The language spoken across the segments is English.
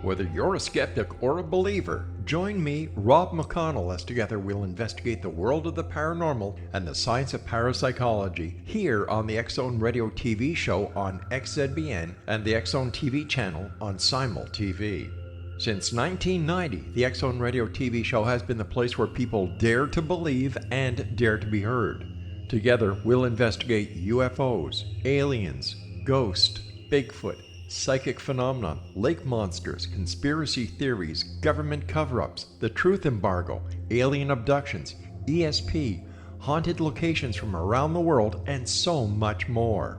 Whether you're a skeptic or a believer, join me, Rob McConnell, as together we'll investigate the world of the paranormal and the science of parapsychology here on the X-Zone Radio TV show on XZBN and the X-Zone TV channel on Simul TV. Since 1990, the X-Zone Radio TV show has been the place where people dare to believe and dare to be heard. Together, we'll investigate UFOs, aliens, ghosts, Bigfoot, psychic phenomenon, lake monsters, conspiracy theories, government cover-ups, the truth embargo, alien abductions, ESP, haunted locations from around the world, and so much more.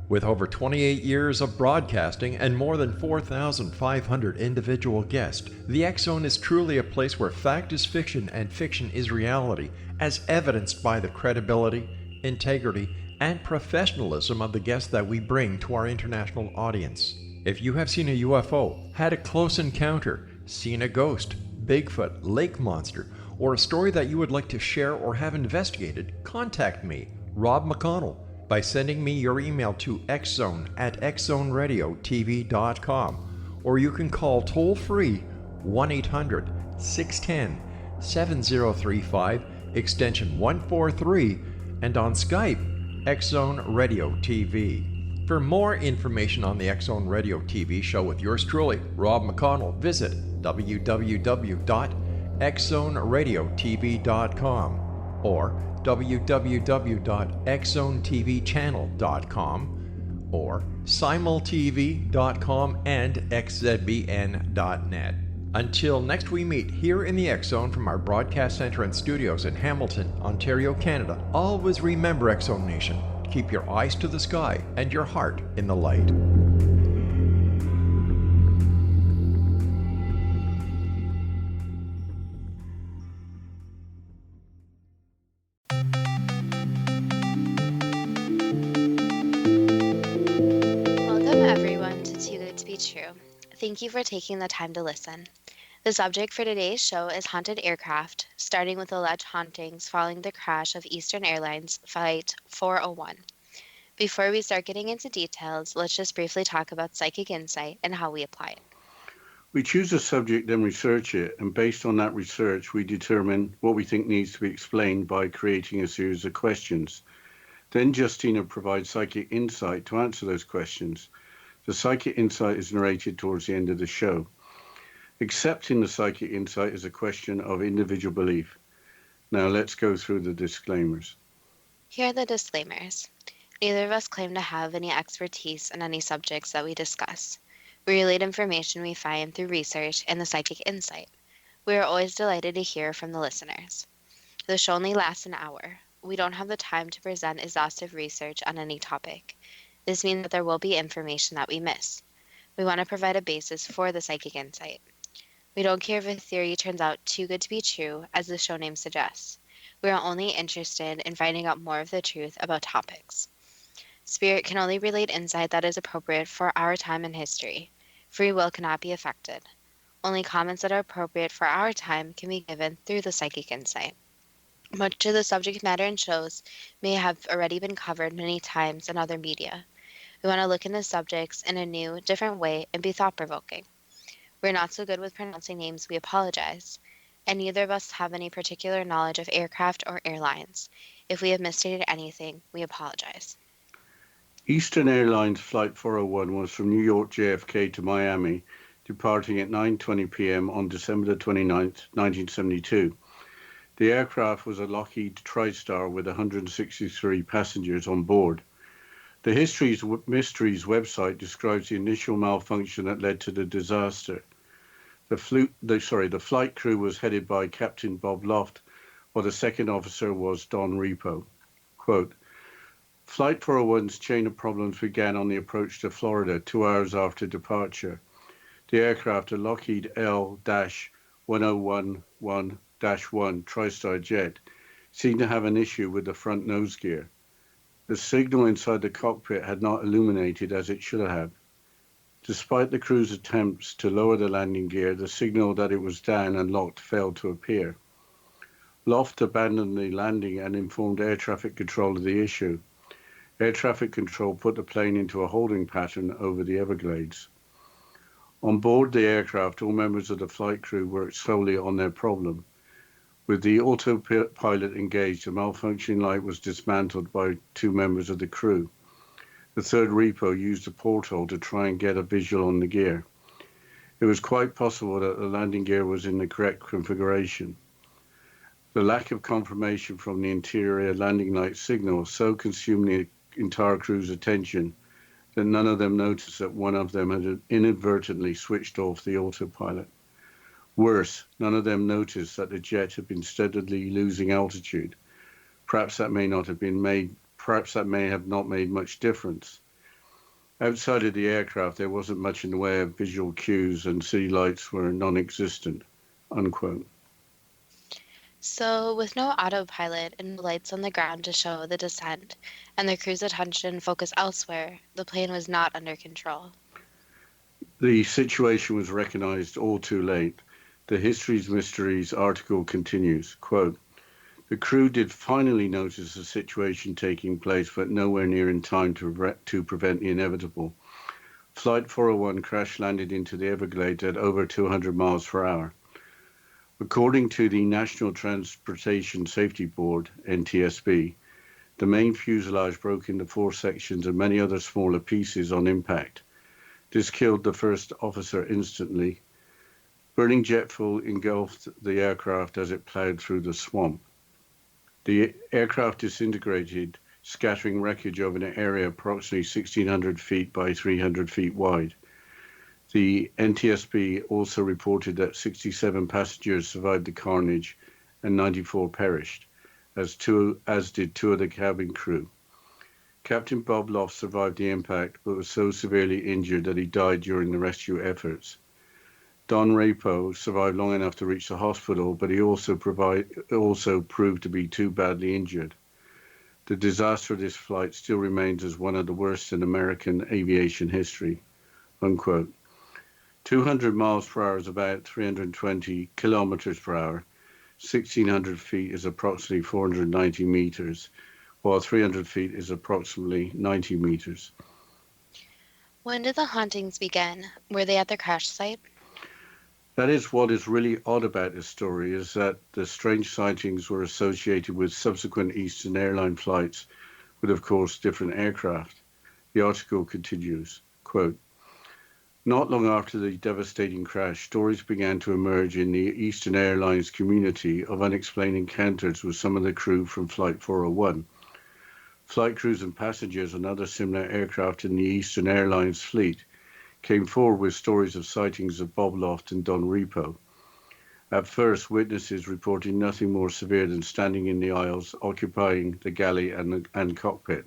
With over 28 years of broadcasting and more than 4,500 individual guests, the X-Zone is truly a place where fact is fiction and fiction is reality, as evidenced by the credibility, integrity, and professionalism of the guests that we bring to our international audience. If you have seen a UFO, had a close encounter, seen a ghost, Bigfoot, lake monster, or a story that you would like to share or have investigated, contact me, Rob McConnell, by sending me your email to xzone@xzoneradiotv.com, or you can call toll-free 1-800-610-7035, extension 143, and on Skype, X-Zone Radio TV. For more information on the X-Zone Radio TV show with yours truly, Rob McConnell, visit www.xzoneradiotv.com or www.xzonetvchannel.com or simultv.com and xzbn.net. Until next we meet here in the X-Zone from our broadcast center and studios in Hamilton, Ontario, Canada, always remember, X-Zone Nation, keep your eyes to the sky and your heart in the light. Welcome everyone to Too Good to Be True. Thank you for taking the time to listen. The subject for today's show is haunted aircraft, starting with alleged hauntings following the crash of Eastern Airlines Flight 401. Before we start getting into details, let's just briefly talk about psychic insight and how we apply it. We choose a subject, then research it, and based on that research, we determine what we think needs to be explained by creating a series of questions. Then Justina provides psychic insight to answer those questions. The psychic insight is narrated towards the end of the show. Accepting the psychic insight is a question of individual belief. Now let's go through the disclaimers. Here are the disclaimers. Neither of us claim to have any expertise in any subjects that we discuss. We relate information we find through research and the psychic insight. We are always delighted to hear from the listeners. The show only lasts an hour. We don't have the time to present exhaustive research on any topic. This means that there will be information that we miss. We want to provide a basis for the psychic insight. We don't care if a theory turns out too good to be true, as the show name suggests. We are only interested in finding out more of the truth about topics. Spirit can only relate insight that is appropriate for our time and history. Free will cannot be affected. Only comments that are appropriate for our time can be given through the psychic insight. Much of the subject matter in shows may have already been covered many times in other media. We want to look into subjects in a new, different way and be thought-provoking. We're not so good with pronouncing names, we apologize. And neither of us have any particular knowledge of aircraft or airlines. If we have misstated anything, we apologize. Eastern Airlines Flight 401 was from New York JFK to Miami, departing at 9:20 p.m. on December 29, 1972. The aircraft was a Lockheed TriStar with 163 passengers on board. The Mysteries website describes the initial malfunction that led to the disaster. The flight crew was headed by Captain Bob Loft, while the second officer was Don Repo. Quote, Flight 401's chain of problems began on the approach to Florida 2 hours after departure. The aircraft, a Lockheed L-1011-1 TriStar jet, seemed to have an issue with the front nose gear. The signal inside the cockpit had not illuminated as it should have. Despite the crew's attempts to lower the landing gear, the signal that it was down and locked failed to appear. Loft abandoned the landing and informed air traffic control of the issue. Air traffic control put the plane into a holding pattern over the Everglades. On board the aircraft, all members of the flight crew worked solely on their problem. With the autopilot engaged, a malfunctioning light was dismantled by two members of the crew. The third repo used a porthole to try and get a visual on the gear. It was quite possible that the landing gear was in the correct configuration. The lack of confirmation from the interior landing light signal so consumed the entire crew's attention that none of them noticed that one of them had inadvertently switched off the autopilot. Worse, none of them noticed that the jet had been steadily losing altitude. Perhaps that may have not made much difference. Outside of the aircraft, there wasn't much in the way of visual cues, and city lights were non-existent. Unquote. So, with no autopilot and no lights on the ground to show the descent, and the crew's attention focused elsewhere, the plane was not under control. The situation was recognized all too late. The History's Mysteries article continues, quote, "The crew did finally notice the situation taking place, but nowhere near in time to prevent the inevitable. Flight 401 crash-landed into the Everglades at over 200 miles per hour. According to the National Transportation Safety Board, NTSB, the main fuselage broke into 4 sections and many other smaller pieces on impact. This killed the first officer instantly. Burning jet fuel engulfed the aircraft as it plowed through the swamp. The aircraft disintegrated, scattering wreckage over an area approximately 1,600 feet by 300 feet wide. The NTSB also reported that 67 passengers survived the carnage and 94 perished, as did 2 of the cabin crew. Captain Bob Loft survived the impact, but was so severely injured that he died during the rescue efforts. Don Rapo survived long enough to reach the hospital, but he also proved to be too badly injured. The disaster of this flight still remains as one of the worst in American aviation history." Unquote. 200 miles per hour is about 320 kilometers per hour. 1,600 feet is approximately 490 meters, while 300 feet is approximately 90 meters. When did the hauntings begin? Were they at the crash site? That is what is really odd about this story, is that the strange sightings were associated with subsequent Eastern Airline flights with, of course, different aircraft. The article continues, quote, "Not long after the devastating crash, stories began to emerge in the Eastern Airlines community of unexplained encounters with some of the crew from Flight 401. Flight crews and passengers on other similar aircraft in the Eastern Airlines fleet came forward with stories of sightings of Bob Loft and Don Repo. At first, witnesses reported nothing more severe than standing in the aisles, occupying the galley and cockpit.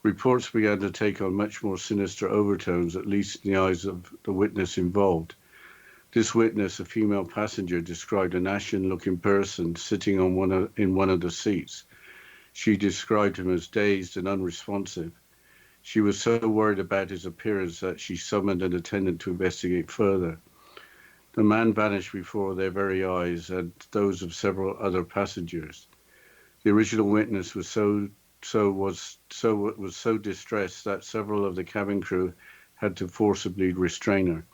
Reports began to take on much more sinister overtones, at least in the eyes of the witness involved. This witness, a female passenger, described an ashen-looking person sitting in one of the seats. She described him as dazed and unresponsive. She was so worried about his appearance that she summoned an attendant to investigate further. The man vanished before their very eyes and those of several other passengers. The original witness was so distressed that several of the cabin crew had to forcibly restrain her.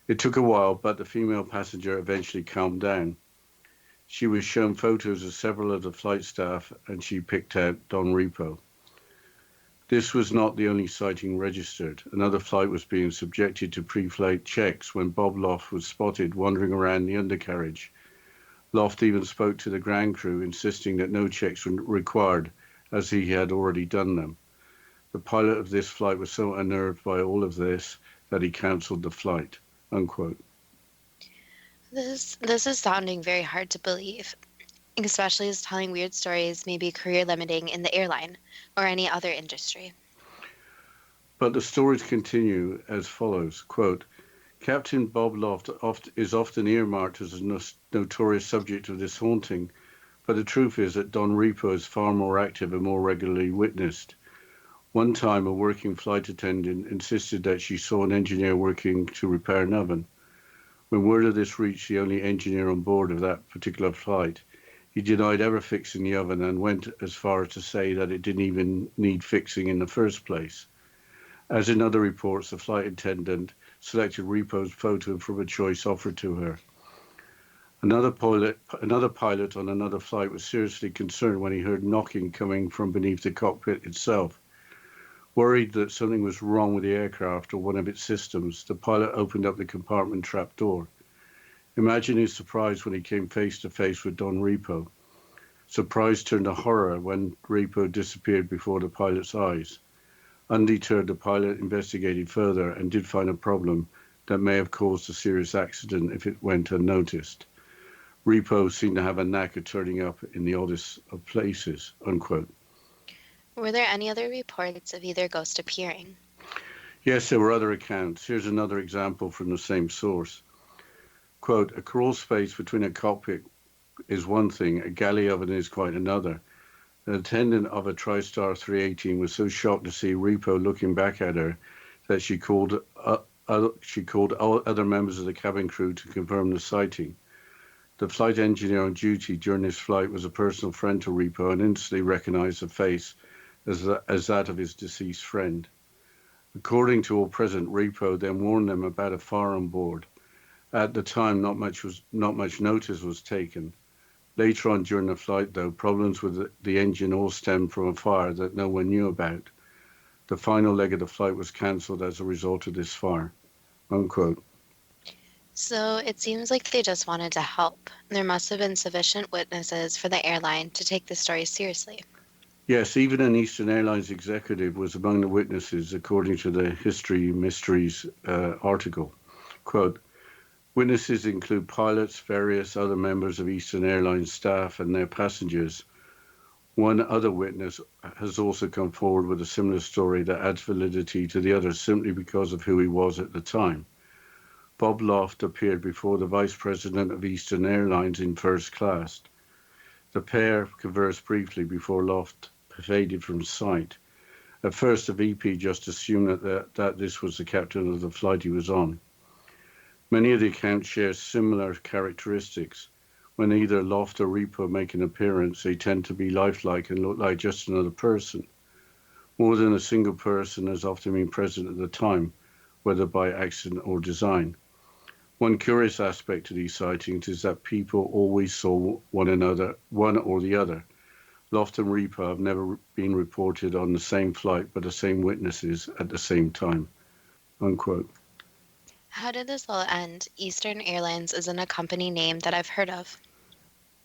It took a while, but the female passenger eventually calmed down. She was shown photos of several of the flight staff, and she picked out Don Repo. This was not the only sighting registered. Another flight was being subjected to pre-flight checks when Bob Loft was spotted wandering around the undercarriage. Loft even spoke to the ground crew, insisting that no checks were required, as he had already done them. The pilot of this flight was so unnerved by all of this that he cancelled the flight." Unquote. This is sounding very hard to believe, especially as telling weird stories may be career limiting in the airline or any other industry. But the stories continue as follows, quote, "Captain Bob Loft is often earmarked as a notorious subject of this haunting, but the truth is that Don Repo is far more active and more regularly witnessed. One time, a working flight attendant insisted that she saw an engineer working to repair an oven. When word of this reached the only engineer on board of that particular flight, he denied ever fixing the oven and went as far as to say that it didn't even need fixing in the first place. As in other reports, the flight attendant selected Repo's photo from a choice offered to her. Another pilot on another flight was seriously concerned when he heard knocking coming from beneath the cockpit itself. Worried that something was wrong with the aircraft or one of its systems, the pilot opened up the compartment trap door. Imagine his surprise when he came face to face with Don Repo. Surprise turned to horror when Repo disappeared before the pilot's eyes. Undeterred, the pilot investigated further and did find a problem that may have caused a serious accident if it went unnoticed. Repo seemed to have a knack of turning up in the oddest of places, unquote. Were there any other reports of either ghost appearing? Yes, there were other accounts. Here's another example from the same source. Quote, a crawl space between a cockpit is one thing, a galley oven is quite another. An attendant of a TriStar 318 was so shocked to see Repo looking back at her that she called all other members of the cabin crew to confirm the sighting. The flight engineer on duty during this flight was a personal friend to Repo and instantly recognized the face as that of his deceased friend. According to all present, Repo then warned them about a fire on board. At the time, not much notice was taken. Later on during the flight, though, problems with the engine all stemmed from a fire that no one knew about. The final leg of the flight was cancelled as a result of this fire, unquote. So it seems like they just wanted to help. There must have been sufficient witnesses for the airline to take the story seriously. Yes, even an Eastern Airlines executive was among the witnesses, according to the History Mysteries article. Quote, witnesses include pilots, various other members of Eastern Airlines staff, and their passengers. One other witness has also come forward with a similar story that adds validity to the others simply because of who he was at the time. Bob Loft appeared before the vice president of Eastern Airlines in first class. The pair conversed briefly before Loft faded from sight. At first, the VP just assumed that this was the captain of the flight he was on. Many of the accounts share similar characteristics. When either Loft or Repo make an appearance, they tend to be lifelike and look like just another person. More than a single person has often been present at the time, whether by accident or design. One curious aspect to these sightings is that people always saw one or the other. Loft and Repo have never been reported on the same flight, but the same witnesses at the same time, unquote. How did this all end? Eastern Airlines isn't a company name that I've heard of.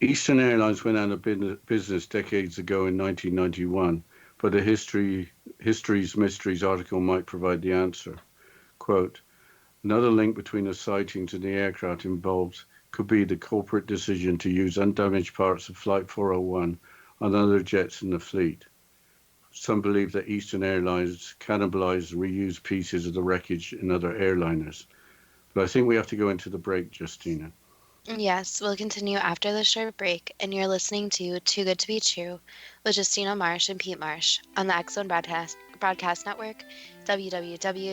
Eastern Airlines went out of business decades ago in 1991, but the History's Mysteries article might provide the answer. Quote, another link between the sightings and the aircraft involved could be the corporate decision to use undamaged parts of Flight 401 on other jets in the fleet. Some believe that Eastern Airlines cannibalized reused pieces of the wreckage in other airliners. But I think we have to go into the break, Justina. Yes, we'll continue after the short break, and you're listening to Too Good to Be True with Justina Marsh and Pete Marsh on the X Zone Broadcast Network, www.xzbn.net.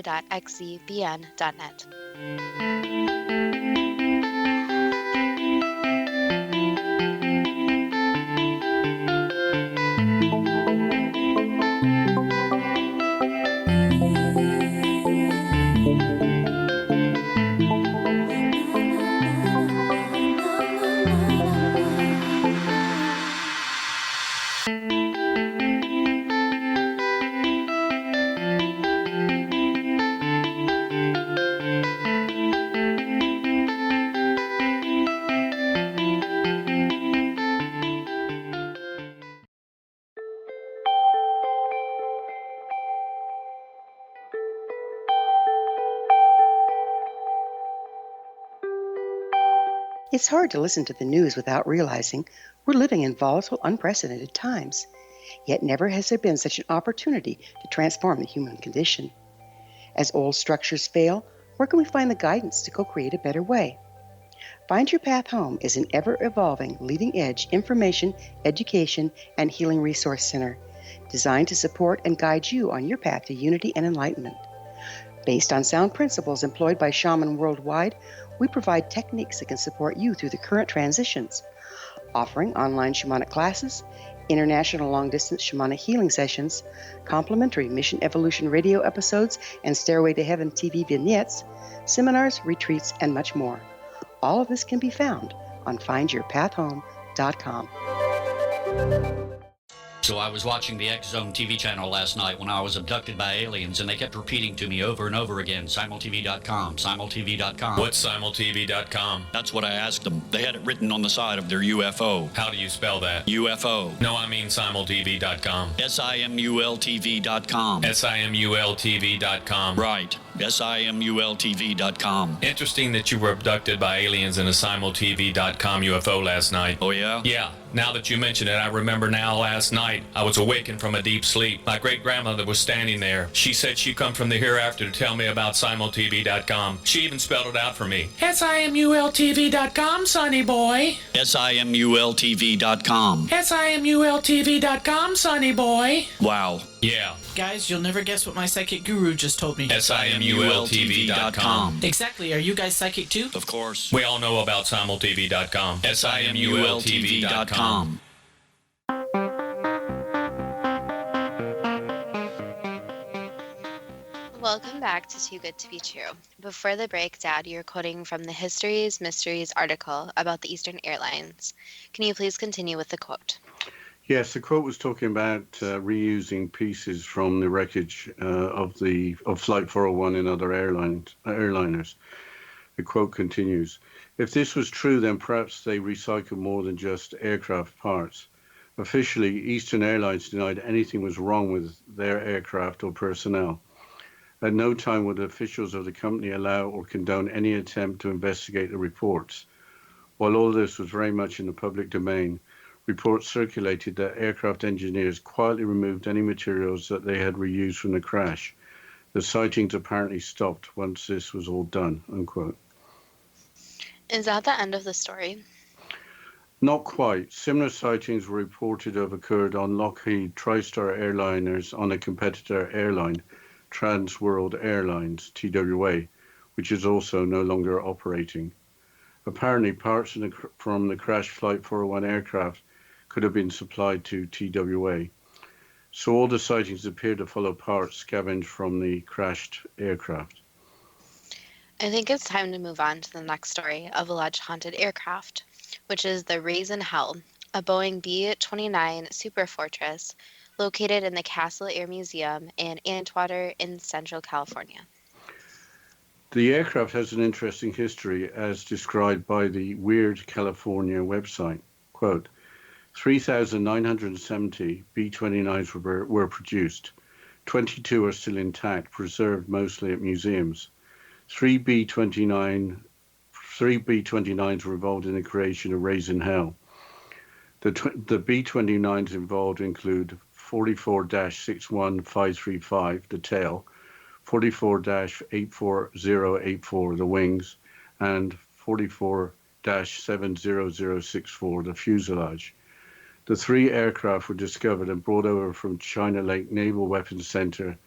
It's hard to listen to the news without realizing we're living in volatile, unprecedented times. Yet never has there been such an opportunity to transform the human condition. As old structures fail, where can we find the guidance to co-create a better way? Find Your Path Home is an ever-evolving, leading-edge information, education, and healing resource center designed to support and guide you on your path to unity and enlightenment. Based on sound principles employed by shaman worldwide, we provide techniques that can support you through the current transitions, offering online shamanic classes, international long-distance shamanic healing sessions, complimentary Mission Evolution radio episodes and Stairway to Heaven TV vignettes, seminars, retreats, and much more. All of this can be found on findyourpathhome.com. So I was watching the X Zone TV channel last night when I was abducted by aliens, and they kept repeating to me over and over again, simultv.com, simultv.com. What's simultv.com? That's what I asked them. They had it written on the side of their UFO. How do you spell that? UFO. No, I mean simultv.com. simultv.com. simultv.com. Right. simultv.com. Interesting that you were abducted by aliens in a simultv.com UFO last night. Oh, yeah? Yeah. Now that you mention it, I remember now last night I was awakened from a deep sleep. My great-grandmother was standing there. She said she'd come from the hereafter to tell me about simultv.com. She even spelled it out for me. simultv.com, sonny boy. simultv.com. simultv.com, sonny boy. Wow. Yeah. Guys, you'll never guess what my psychic guru just told me. simultv.com. Exactly. Are you guys psychic too? Of course. We all know about simultv.com. simultv.com. Welcome back to Too Good to Be True. Before the break, Dad, you're quoting from the Histories Mysteries article about the Eastern Airlines. Can you please continue with the quote? Yes, the quote was talking about reusing pieces from the wreckage of Flight 401 and other airliners. The quote continues, "If this was true, then perhaps they recycled more than just aircraft parts. Officially, Eastern Airlines denied anything was wrong with their aircraft or personnel. At no time would officials of the company allow or condone any attempt to investigate the reports. While all this was very much in the public domain, reports circulated that aircraft engineers quietly removed any materials that they had reused from the crash. The sightings apparently stopped once this was all done," unquote. Is that the end of the story? Not quite. Similar sightings were reported to have occurred on Lockheed TriStar airliners on a competitor airline, Trans World Airlines, TWA, which is also no longer operating. Apparently, parts from the crashed Flight 401 aircraft could have been supplied to TWA. So all the sightings appear to follow parts scavenged from the crashed aircraft. I think it's time to move on to the next story of alleged haunted aircraft, which is the Raisin Hell, a Boeing B-29 Superfortress located in the Castle Air Museum in Antwater in Central California. The aircraft has an interesting history as described by the Weird California website. Quote, 3,970 B-29s were produced. 22 are still intact, preserved mostly at museums. Three B-29s were involved in the creation of Raisin Hell. The B-29s involved include 44-61535, the tail, 44-84084, the wings, and 44-70064, the fuselage. The three aircraft were discovered and brought over from China Lake Naval Weapons Center,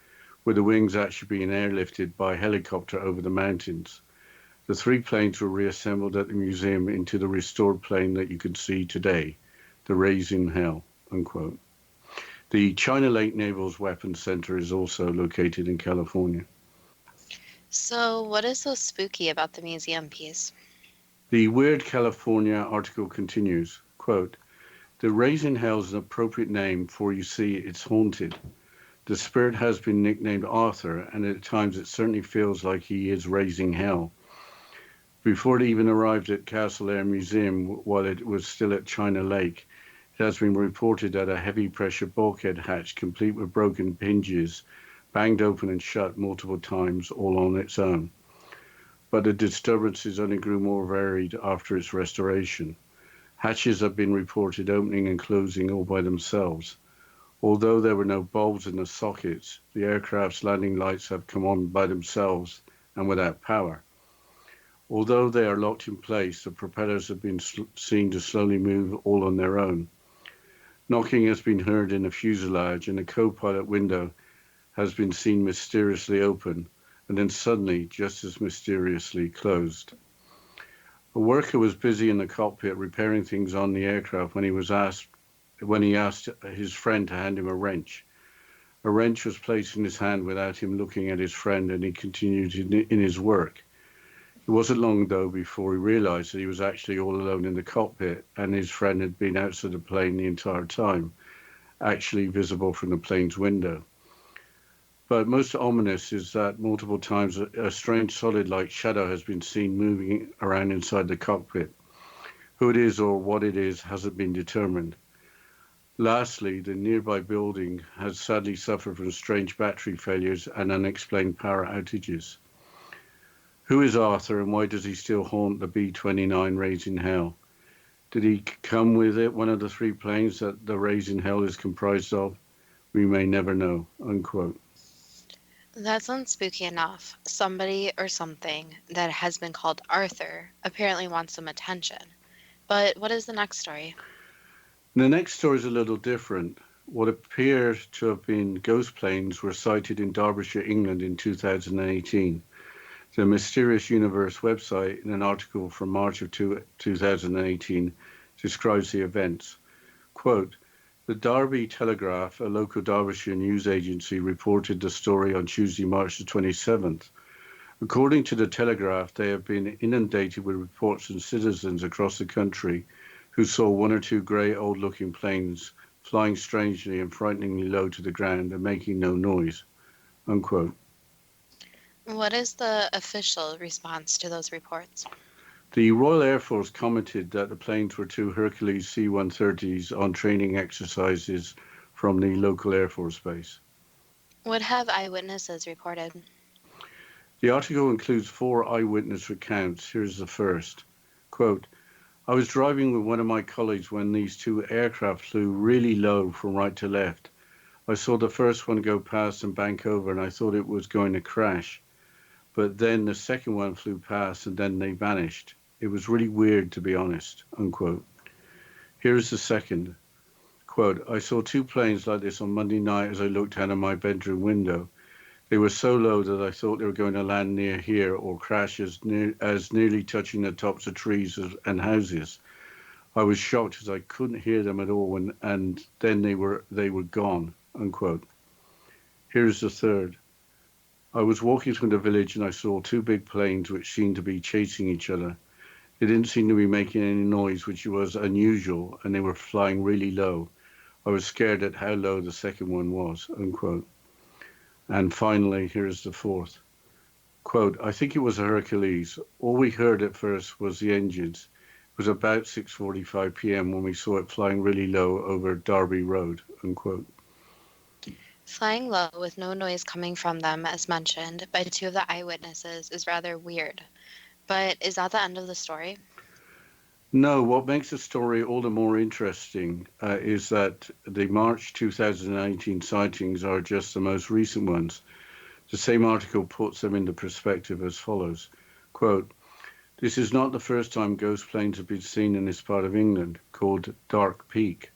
with the wings actually being airlifted by helicopter over the mountains. The three planes were reassembled at the museum into the restored plane that you can see today, the Raisin Hell, unquote. The China Lake Naval Weapons Center is also located in California. So what is so spooky about the museum piece? The Weird California article continues, quote, "The Raisin Hell is an appropriate name, for you see, it's haunted. The spirit has been nicknamed Arthur, and at times it certainly feels like he is raising hell. Before it even arrived at Castle Air Museum, while it was still at China Lake, it has been reported that a heavy pressure bulkhead hatch, complete with broken hinges, banged open and shut multiple times, all on its own. But the disturbances only grew more varied after its restoration. Hatches have been reported opening and closing all by themselves. Although there were no bulbs in the sockets, the aircraft's landing lights have come on by themselves and without power. Although they are locked in place, the propellers have been seen to slowly move all on their own. Knocking has been heard in the fuselage, and the co-pilot window has been seen mysteriously open and then suddenly just as mysteriously closed. A worker was busy in the cockpit repairing things on the aircraft when he was asked when he asked his friend to hand him a wrench. A wrench was placed in his hand without him looking at his friend, and he continued in his work. It wasn't long, though, before he realized that he was actually all alone in the cockpit, and his friend had been outside the plane the entire time, actually visible from the plane's window. But most ominous is that multiple times a strange solid-like shadow has been seen moving around inside the cockpit. Who it is or what it is hasn't been determined. Lastly, the nearby building has sadly suffered from strange battery failures and unexplained power outages. Who is Arthur, and why does he still haunt the B-29 Raising Hell? Did he come with it, one of the three planes that the Raising Hell is comprised of? We may never know, unquote. That sounds spooky enough. Somebody or something that has been called Arthur apparently wants some attention. But what is the next story? The next story is a little different. What appear to have been ghost planes were sighted in Derbyshire, England in 2018. The Mysterious Universe website, in an article from March of 2018, describes the events. Quote, the Derby Telegraph, a local Derbyshire news agency, reported the story on Tuesday, March the 27th. According to the Telegraph, they have been inundated with reports from citizens across the country who saw one or two grey, old-looking planes flying strangely and frighteningly low to the ground and making no noise, unquote. What is the official response to those reports? The Royal Air Force commented that the planes were two Hercules C-130s on training exercises from the local Air Force base. What have eyewitnesses reported? The article includes 4 eyewitness accounts. Here's the first. Quote, I was driving with one of my colleagues when these two aircraft flew really low from right to left. I saw the first one go past and bank over, and I thought it was going to crash. But then the second one flew past and then they vanished. It was really weird, to be honest, unquote. Here's the second. Quote, I saw 2 planes like this on Monday night as I looked out of my bedroom window. They were so low that I thought they were going to land near here or crash as nearly touching the tops of trees and houses. I was shocked as I couldn't hear them at all, and then they were gone, unquote. Here's the third. I was walking through the village and I saw 2 big planes which seemed to be chasing each other. They didn't seem to be making any noise, which was unusual, and they were flying really low. I was scared at how low the second one was, unquote. And finally, here's the fourth. Quote, I think it was a Hercules. All we heard at first was the engines. It was about 6:45 p.m. when we saw it flying really low over Derby Road, unquote. Flying low with no noise coming from them, as mentioned by 2 of the eyewitnesses, is rather weird. But is that the end of the story? No, what makes the story all the more interesting is that the March 2019 sightings are just the most recent ones. The same article puts them into perspective as follows. Quote, this is not the first time ghost planes have been seen in this part of England, called Dark Peak.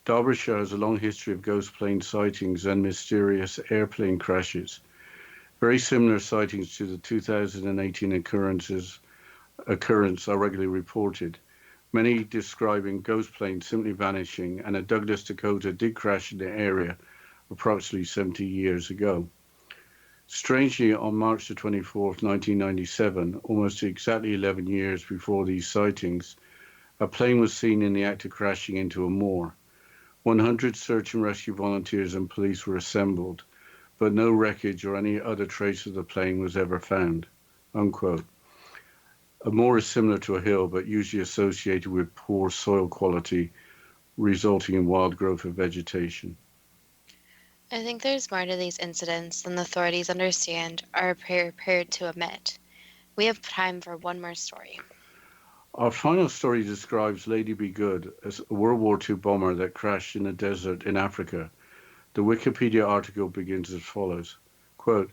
Derbyshire has a long history of ghost plane sightings and mysterious airplane crashes. Very similar sightings to the 2018 occurrence are regularly reported, many describing ghost planes simply vanishing, and a Douglas Dakota did crash in the area approximately 70 years ago. Strangely, on March the 24th, 1997, almost exactly 11 years before these sightings, a plane was seen in the act of crashing into a moor. 100 search and rescue volunteers and police were assembled, but no wreckage or any other trace of the plane was ever found, unquote. A moor is similar to a hill, but usually associated with poor soil quality, resulting in wild growth of vegetation. I think there's more to these incidents than the authorities understand or are prepared to admit. We have time for one more story. Our final story describes Lady Be Good, a World War II bomber that crashed in a desert in Africa. The Wikipedia article begins as follows. Quote,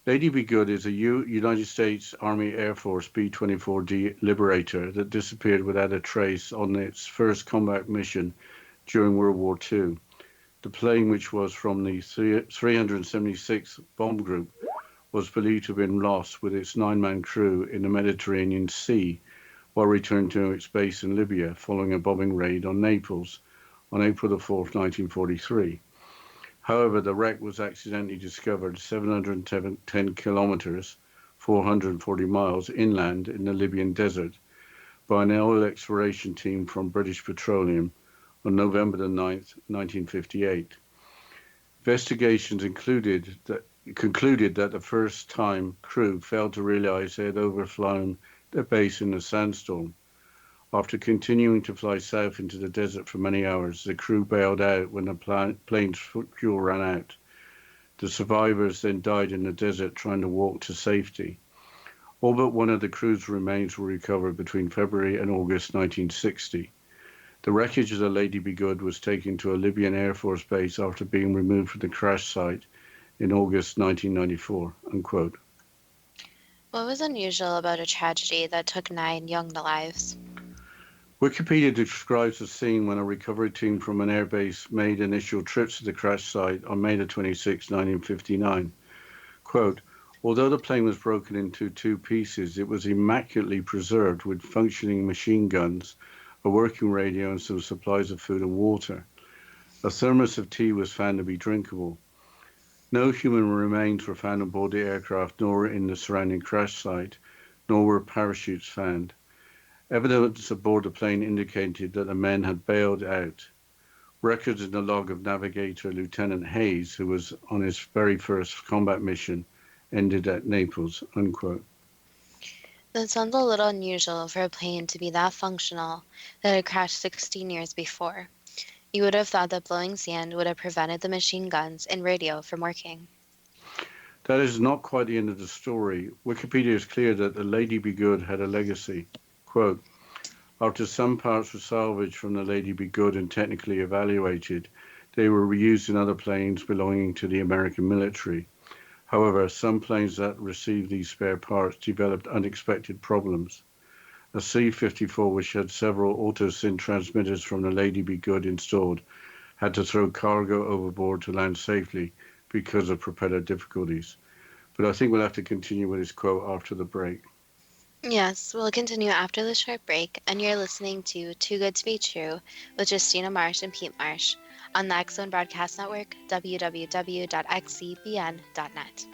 Lady Be Good is a United States Army Air Force B-24D Liberator that disappeared without a trace on its first combat mission during World War II. The plane, which was from the 376th Bomb Group, was believed to have been lost with its 9-man crew in the Mediterranean Sea while returning to its base in Libya following a bombing raid on Naples on April 4th, 1943. However, the wreck was accidentally discovered 710 kilometers, 440 miles inland in the Libyan desert by an oil exploration team from British Petroleum on November 9th, 1958. Investigations concluded that the first-time crew failed to realize they had overflown their base in a sandstorm. After continuing to fly south into the desert for many hours, the crew bailed out when the plane's fuel ran out. The survivors then died in the desert trying to walk to safety. All but one of the crew's remains were recovered between February and August 1960. The wreckage of the Lady Be Good was taken to a Libyan Air Force base after being removed from the crash site in August 1994, unquote. What was unusual about a tragedy that took 9 young lives? Wikipedia describes the scene when a recovery team from an airbase made initial trips to the crash site on May 26, 1959. Quote, although the plane was broken into 2 pieces, it was immaculately preserved with functioning machine guns, a working radio, and some supplies of food and water. A thermos of tea was found to be drinkable. No human remains were found aboard the aircraft, nor in the surrounding crash site, nor were parachutes found. Evidence aboard the plane indicated that the men had bailed out. Records in the log of Navigator Lieutenant Hayes, who was on his very first combat mission, ended at Naples, unquote. That sounds a little unusual for a plane to be that functional that had crashed 16 years before. You would have thought that blowing sand would have prevented the machine guns and radio from working. That is not quite the end of the story. Wikipedia is clear that the Lady Be Good had a legacy. Quote, after some parts were salvaged from the Lady Be Good and technically evaluated, they were reused in other planes belonging to the American military. However, some planes that received these spare parts developed unexpected problems. A C-54, which had several auto-syn transmitters from the Lady Be Good installed, had to throw cargo overboard to land safely because of propeller difficulties. But I think we'll have to continue with this quote after the break. Yes, we'll continue after the short break, and you're listening to Too Good to Be True with Justina Marsh and Pete Marsh on the X Zone Broadcast Network, www.xcbn.net.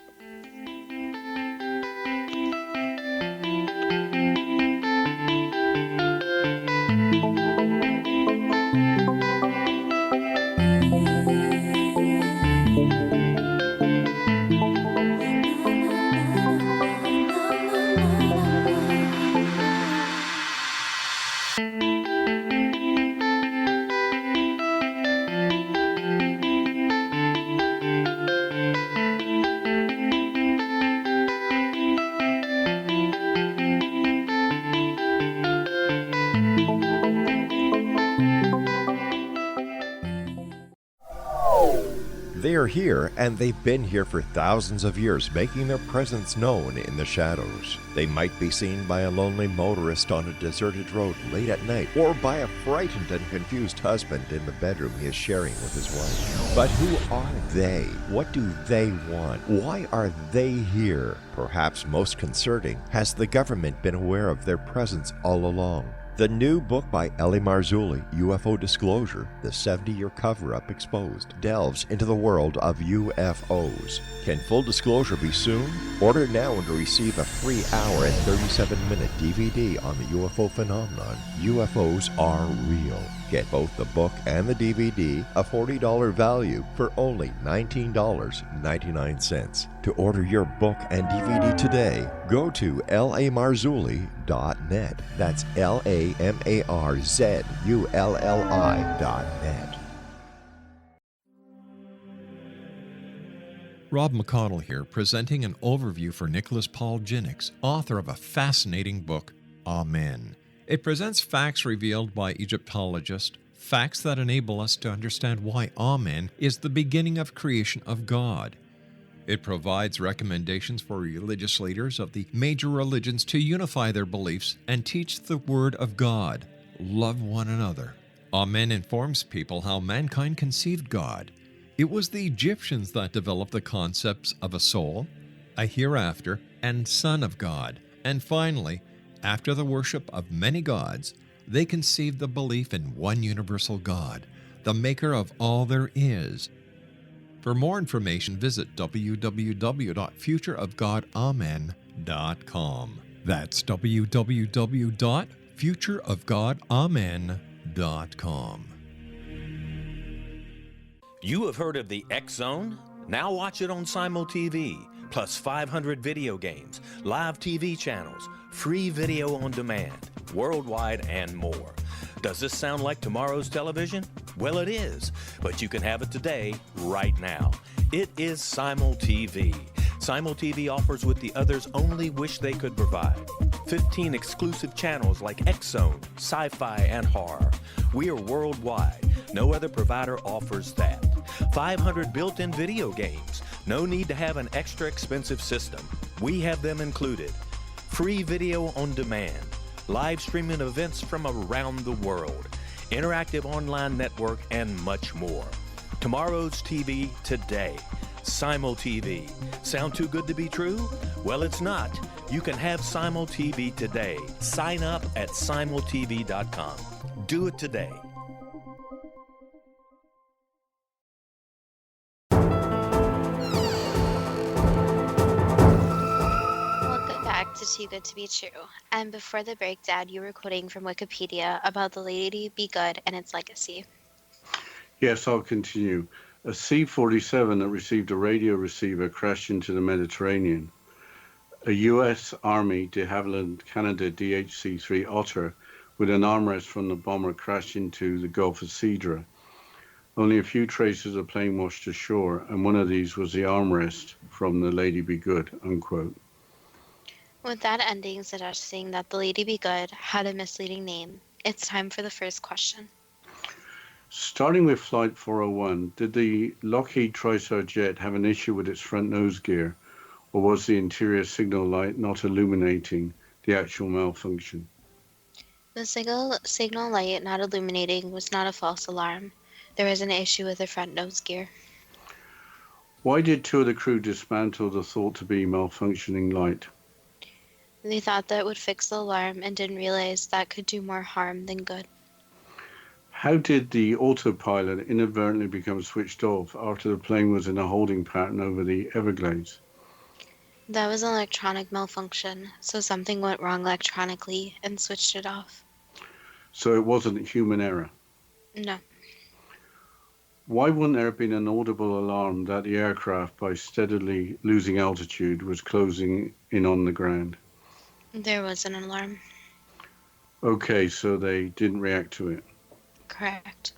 They are here, and they've been here for thousands of years, making their presence known in the shadows. They might be seen by a lonely motorist on a deserted road late at night, or by a frightened and confused husband in the bedroom he is sharing with his wife. But who are they? What do they want? Why are they here? Perhaps most concerning, has the government been aware of their presence all along? The new book by Ellie Marzulli, UFO Disclosure, the 70-year cover-up exposed, delves into the world of UFOs. Can full disclosure be soon? Order now and receive a free hour and 37-minute DVD on the UFO phenomenon. UFOs are real. Get both the book and the DVD, a $40 value, for only $19.99. To order your book and DVD today, go to lamarzulli.net. That's LAMARZULLI.net. Rob McConnell here, presenting an overview for Nicholas Paul Jennings, author of a fascinating book, Amen. It presents facts revealed by Egyptologists, facts that enable us to understand why Amen is the beginning of creation of God. It provides recommendations for religious leaders of the major religions to unify their beliefs and teach the Word of God. Love one another. Amen informs people how mankind conceived God. It was the Egyptians that developed the concepts of a soul, a hereafter, and Son of God. And finally, after the worship of many gods, they conceived the belief in one universal God, the maker of all there is. For more information, visit www.futureofgodamen.com. That's www.futureofgodamen.com. You have heard of the X Zone? Now watch it on Simul TV, plus 500 video games, live TV channels, free video on demand, worldwide, and more. Does this sound like tomorrow's television? Well, it is, but you can have it today, right now. It is Simul TV. Simul TV offers what the others only wish they could provide. 15 exclusive channels like X Zone, sci-fi, and horror. We are worldwide. No other provider offers that. 500 built-in video games. No need to have an extra expensive system. We have them included. Free video on demand. Live streaming events from around the world. Interactive online network, and much more. Tomorrow's TV today. Simul TV. Sound too good to be true? Well, it's not. You can have Simul TV today. Sign up at simultv.com. Do it today. Welcome back to Too Good to Be True. And before the break, Dad, you were quoting from Wikipedia about the Lady Be Good and its legacy. Yes, I'll continue. A C-47 that received a radio receiver crashed into the Mediterranean. A U.S. Army de Havilland Canada DHC-3 Otter with an armrest from the bomber crashed into the Gulf of Sidra. Only a few traces of plane washed ashore, and one of these was the armrest from the Lady Be Good, unquote. With that ending suggesting that the Lady Be Good had a misleading name, it's time for the first question. Starting with Flight 401, did the Lockheed TriStar jet have an issue with its front nose gear, or was the interior signal light not illuminating the actual malfunction? The signal light not illuminating was not a false alarm. There was an issue with the front nose gear. Why did two of the crew dismantle the thought-to-be malfunctioning light? They thought that would fix the alarm and didn't realize that could do more harm than good. How did the autopilot inadvertently become switched off after the plane was in a holding pattern over the Everglades? That was an electronic malfunction, so something went wrong electronically and switched it off. So it wasn't human error? No. Why wouldn't there have been an audible alarm that the aircraft, by steadily losing altitude, was closing in on the ground? There was an alarm. Okay, so they didn't react to it. Correct.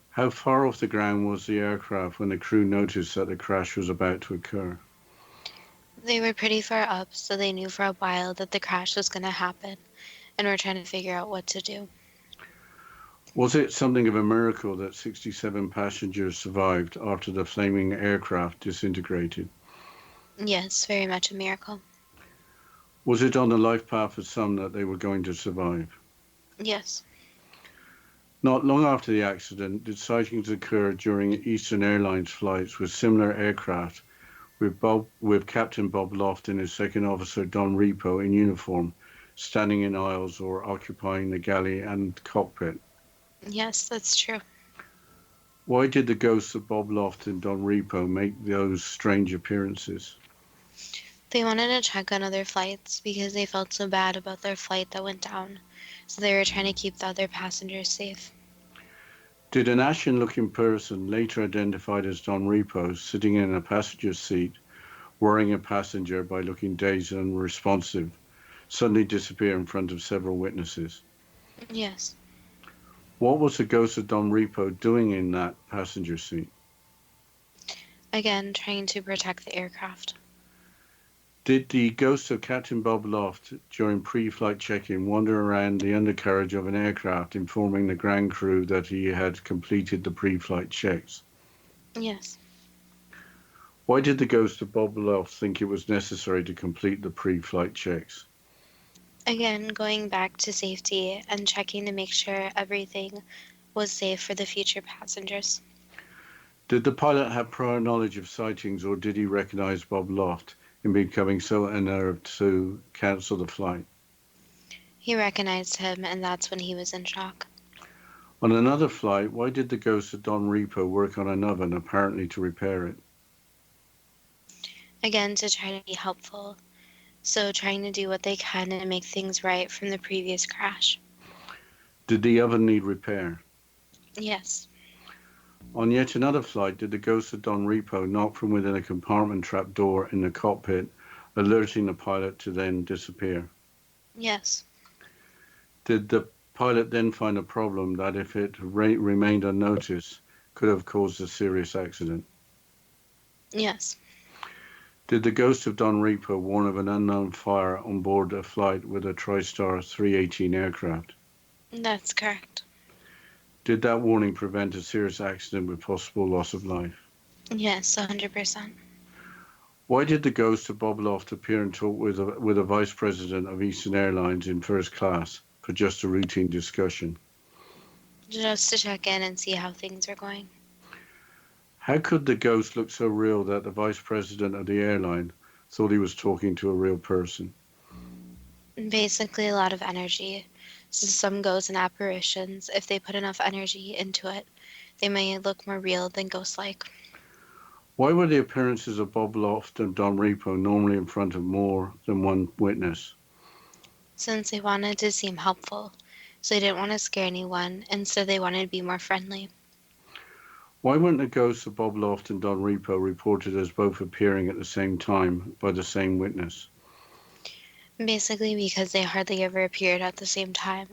How far off the ground was the aircraft when the crew noticed that the crash was about to occur? They were pretty far up, so they knew for a while that the crash was going to happen, and were trying to figure out what to do. Was it something of a miracle that 67 passengers survived after the flaming aircraft disintegrated? Yes, very much a miracle. Was it on the life path of some that they were going to survive? Yes. Not long after the accident, did sightings occur during Eastern Airlines flights with similar aircraft, with Captain Bob Loft and his second officer Don Repo in uniform, standing in aisles or occupying the galley and cockpit? Yes, that's true. Why did the ghosts of Bob Loft and Don Repo make those strange appearances? They wanted to check on other flights because they felt so bad about their flight that went down, so they were trying to keep the other passengers safe. Did an ashen-looking person, later identified as Don Repo, sitting in a passenger seat, worrying a passenger by looking dazed and unresponsive, suddenly disappear in front of several witnesses? Yes. What was the ghost of Don Repo doing in that passenger seat? Again, trying to protect the aircraft. Did the ghost of Captain Bob Loft, during pre-flight check-in, wander around the undercarriage of an aircraft, informing the ground crew that he had completed the pre-flight checks? Yes. Why did the ghost of Bob Loft think it was necessary to complete the pre-flight checks? Again, going back to safety and checking to make sure everything was safe for the future passengers. Did the pilot have prior knowledge of sightings, or did he recognize Bob Loft in becoming so unnerved to cancel the flight? He recognized him, and that's when he was in shock. On another flight, why did the ghost of Don Repo work on an oven, apparently to repair it? Again, to try to be helpful. So trying to do what they can and make things right from the previous crash. Did the oven need repair? Yes. On yet another flight, did the ghost of Don Repo knock from within a compartment trap door in the cockpit, alerting the pilot to then disappear? Yes. Did the pilot then find a problem that, if it remained unnoticed, could have caused a serious accident? Yes. Did the ghost of Don Repo warn of an unknown fire on board a flight with a TriStar 318 aircraft? That's correct. Did that warning prevent a serious accident with possible loss of life? Yes, 100%. Why did the ghost of Bob Loft appear and talk with a vice president of Eastern Airlines in first class for just a routine discussion? Just to check in and see how things are going. How could the ghost look so real that the vice president of the airline thought he was talking to a real person? Basically, a lot of energy. So some goes in apparitions. If they put enough energy into it, they may look more real than ghost-like. Why were the appearances of Bob Loft and Don Repo normally in front of more than one witness? Since they wanted to seem helpful, so they didn't want to scare anyone. Instead, they wanted to be more friendly. Why weren't the ghosts of Bob Loft and Don Repo reported as both appearing at the same time by the same witness? Basically, because they hardly ever appeared at the same time,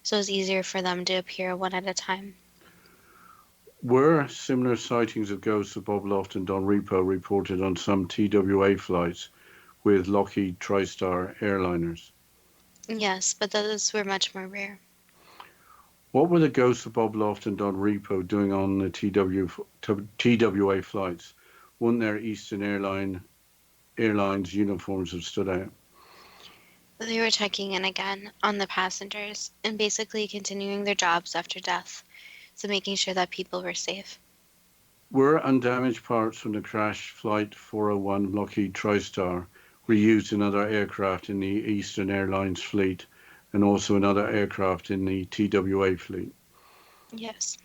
so it's easier for them to appear one at a time. Were similar sightings of ghosts of Bob Loft and Don Repo reported on some TWA flights with Lockheed TriStar airliners? Yes, but those were much more rare. What were the ghosts of Bob Loft and Don Repo doing on the TWA flights? Wouldn't their Eastern Airlines uniforms have stood out? They were checking in again on the passengers and basically continuing their jobs after death, so making sure that people were safe. Were undamaged parts from the crash Flight 401 Lockheed TriStar reused in other aircraft in the Eastern Airlines fleet and also in other aircraft in the TWA fleet? Yes.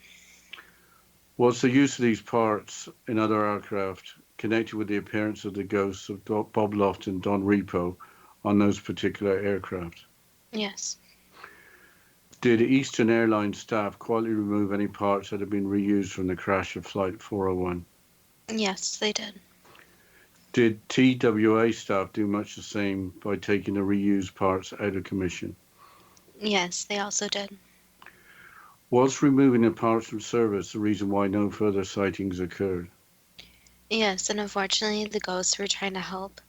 Was the use of these parts in other aircraft connected with the appearance of the ghosts of Bob Loft and Don Repo on those particular aircraft? Yes. Did Eastern Airlines staff quietly remove any parts that had been reused from the crash of Flight 401? Yes, they did. Did TWA staff do much the same by taking the reused parts out of commission? Yes, they also did. Was removing the parts from service the reason why no further sightings occurred? Yes, and unfortunately, the ghosts were trying to help,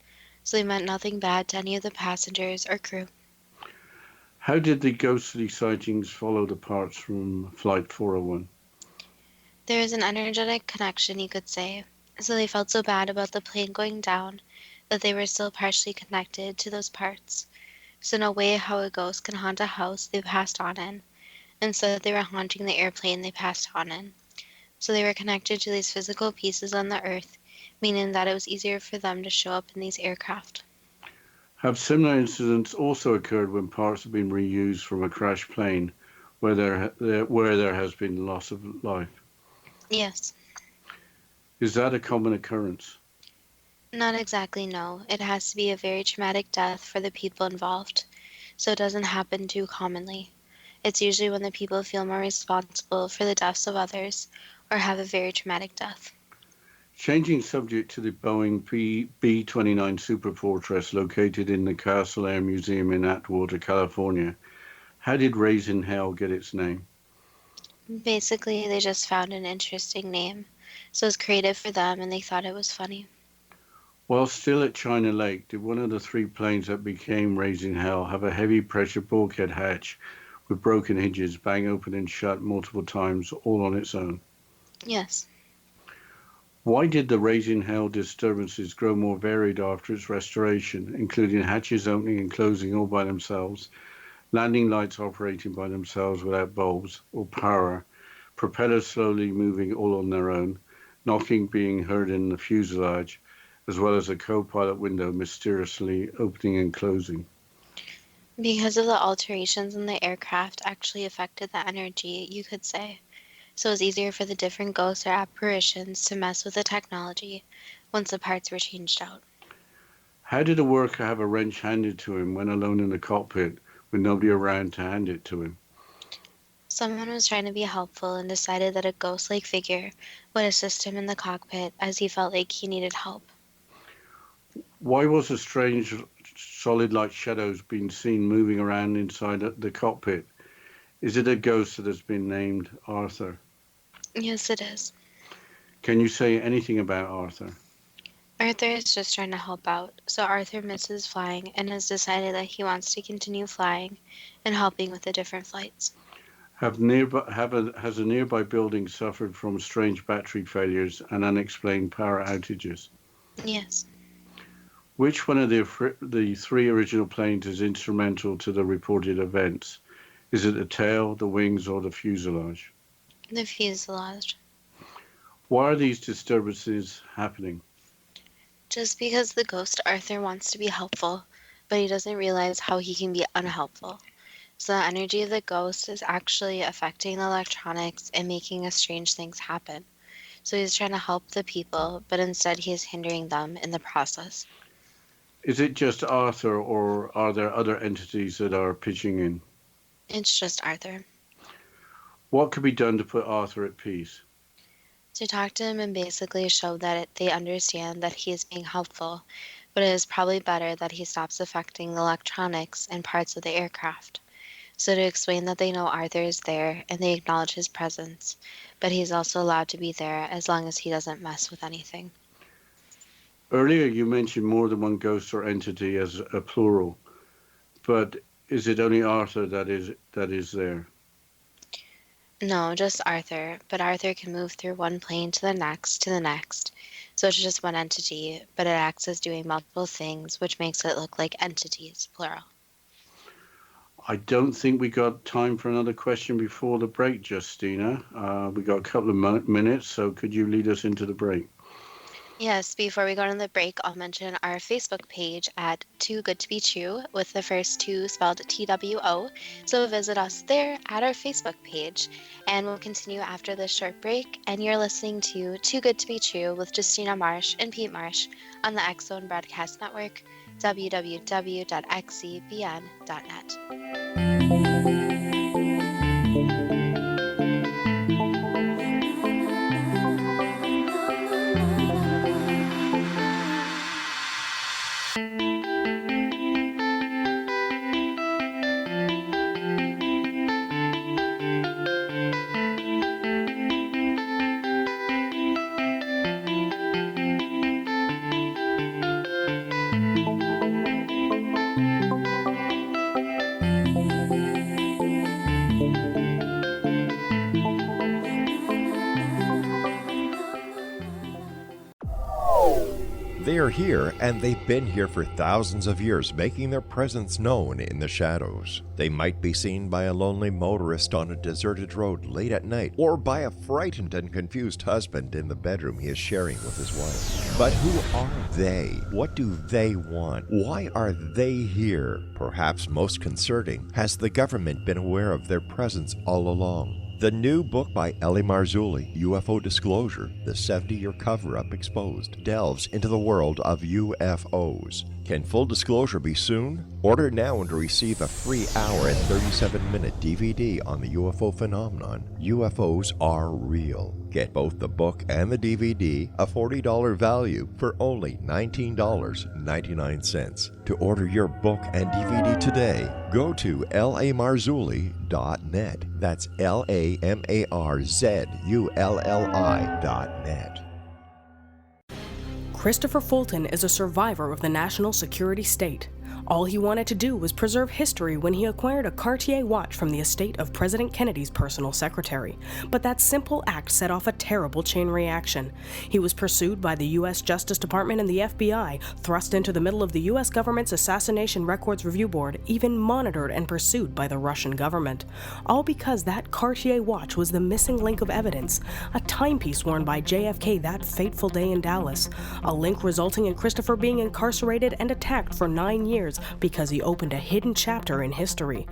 so they meant nothing bad to any of the passengers or crew. How did the ghostly sightings follow the parts from Flight 401? There is an energetic connection, you could say, so they felt so bad about the plane going down that they were still partially connected to those parts. So no way how a ghost can haunt a house they passed on in. Instead, they were haunting the airplane they passed on in. So they were connected to these physical pieces on the earth, meaning that it was easier for them to show up in these aircraft. Have similar incidents also occurred when parts have been reused from a crashed plane where there has been loss of life? Yes. Is that a common occurrence? Not exactly, no. It has to be a very traumatic death for the people involved, so it doesn't happen too commonly. It's usually when the people feel more responsible for the deaths of others or have a very traumatic death. Changing subject to the Boeing B-29 Super Fortress located in the Castle Air Museum in Atwater, California, how did Raising Hell get its name? Basically, they just found an interesting name, so it was creative for them and they thought it was funny. While still at China Lake, did one of the three planes that became Raising Hell have a heavy pressure bulkhead hatch with broken hinges bang open and shut multiple times all on its own? Yes. Why did the Raising Hell disturbances grow more varied after its restoration, including hatches opening and closing all by themselves, landing lights operating by themselves without bulbs or power, propellers slowly moving all on their own, knocking being heard in the fuselage, as well as a co-pilot window mysteriously opening and closing? Because of the alterations in the aircraft actually affected the energy, you could say. So it was easier for the different ghosts or apparitions to mess with the technology once the parts were changed out. How did a worker have a wrench handed to him when alone in the cockpit with nobody around to hand it to him? Someone was trying to be helpful and decided that a ghost-like figure would assist him in the cockpit as he felt like he needed help. Why was a strange solid like shadows being seen moving around inside the cockpit? Is it a ghost that has been named Arthur? Yes, it is. Can you say anything about Arthur? Arthur is just trying to help out, so Arthur misses flying and has decided that he wants to continue flying and helping with the different flights. Has a nearby building suffered from strange battery failures and unexplained power outages? Yes. Which one of the three original planes is instrumental to the reported events? Is it the tail, the wings, or the fuselage? The fuselage. Why are these disturbances happening? Just because the ghost Arthur wants to be helpful, but he doesn't realize how he can be unhelpful. So the energy of the ghost is actually affecting the electronics and making strange things happen. So he's trying to help the people, but instead he is hindering them in the process. Is it just Arthur, or are there other entities that are pitching in? It's just Arthur. What could be done to put Arthur at peace? To talk to him and basically show that they understand that he is being helpful, but it is probably better that he stops affecting the electronics and parts of the aircraft. So to explain that they know Arthur is there and they acknowledge his presence, but he's also allowed to be there as long as he doesn't mess with anything. Earlier you mentioned more than one ghost or entity as a plural, but is it only Arthur that is there? No, just Arthur, but Arthur can move through one plane to the next, so it's just one entity, but it acts as doing multiple things, which makes it look like entities, plural. I don't think we got time for another question before the break, Justina. We got a couple of minutes, so could you lead us into the break? Yes, before we go on the break, I'll mention our Facebook page at Too Good to Be True, with the first two spelled TWO. So visit us there at our Facebook page, and we'll continue after this short break. And you're listening to Too Good to Be True with Justina Marsh and Pete Marsh on the X-Zone Broadcast Network, www.xzbn.net. They are here, and they've been here for thousands of years, making their presence known in the shadows. They might be seen by a lonely motorist on a deserted road late at night, or by a frightened and confused husband in the bedroom he is sharing with his wife. But who are they? What do they want? Why are they here? Perhaps most concerning, has the government been aware of their presence all along? The new book by Ellie Marzulli, UFO Disclosure, the 70-year cover-up exposed, delves into the world of UFOs. Can full disclosure be soon? Order now and receive a free hour and 37-minute DVD on the UFO phenomenon. UFOs are real. Get both the book and the DVD, a $40 value, for only $19.99. To order your book and DVD today, go to lamarzulli.net. That's LAMARZULLI.net. Christopher Fulton is a survivor of the national security state. All he wanted to do was preserve history when he acquired a Cartier watch from the estate of President Kennedy's personal secretary. But that simple act set off a terrible chain reaction. He was pursued by the U.S. Justice Department and the FBI, thrust into the middle of the U.S. government's Assassination Records Review Board, even monitored and pursued by the Russian government. All because that Cartier watch was the missing link of evidence, a timepiece worn by JFK that fateful day in Dallas, a link resulting in Christopher being incarcerated and attacked for 9 years years because he opened a hidden chapter in history.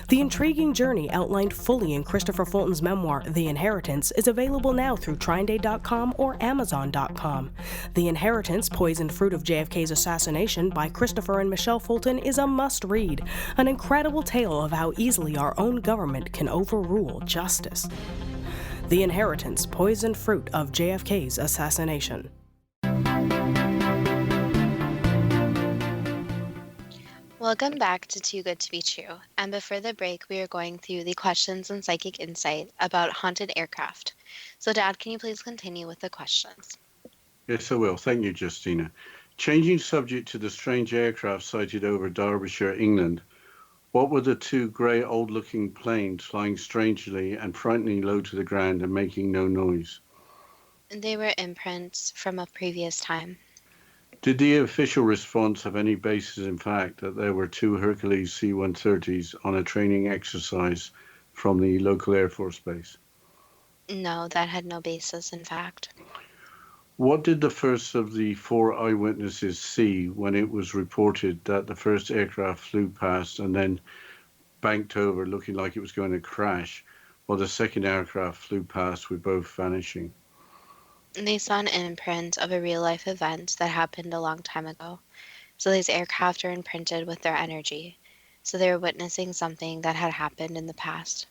The intriguing journey outlined fully in Christopher Fulton's memoir, The Inheritance, is available now through TrineDay.com or Amazon.com. The Inheritance, Poisoned Fruit of JFK's Assassination by Christopher and Michelle Fulton is a must-read, an incredible tale of how easily our own government can overrule justice. The Inheritance, Poisoned Fruit of JFK's Assassination. Welcome back to Too Good to Be True. And before the break, we are going through the questions and psychic insight about haunted aircraft. So, Dad, can you please continue with the questions? Yes, I will. Thank you, Justina. Changing subject to the strange aircraft sighted over Derbyshire, England, what were the two grey old-looking planes flying strangely and frighteningly low to the ground and making no noise? They were imprints from a previous time. Did the official response have any basis in fact that there were two Hercules C-130s on a training exercise from the local Air Force base? No, that had no basis in fact. What did the first of the four eyewitnesses see when it was reported that the first aircraft flew past and then banked over looking like it was going to crash, while the second aircraft flew past with both vanishing? They saw an imprint of a real-life event that happened a long time ago. So these aircraft are imprinted with their energy. So they were witnessing something that had happened in the past.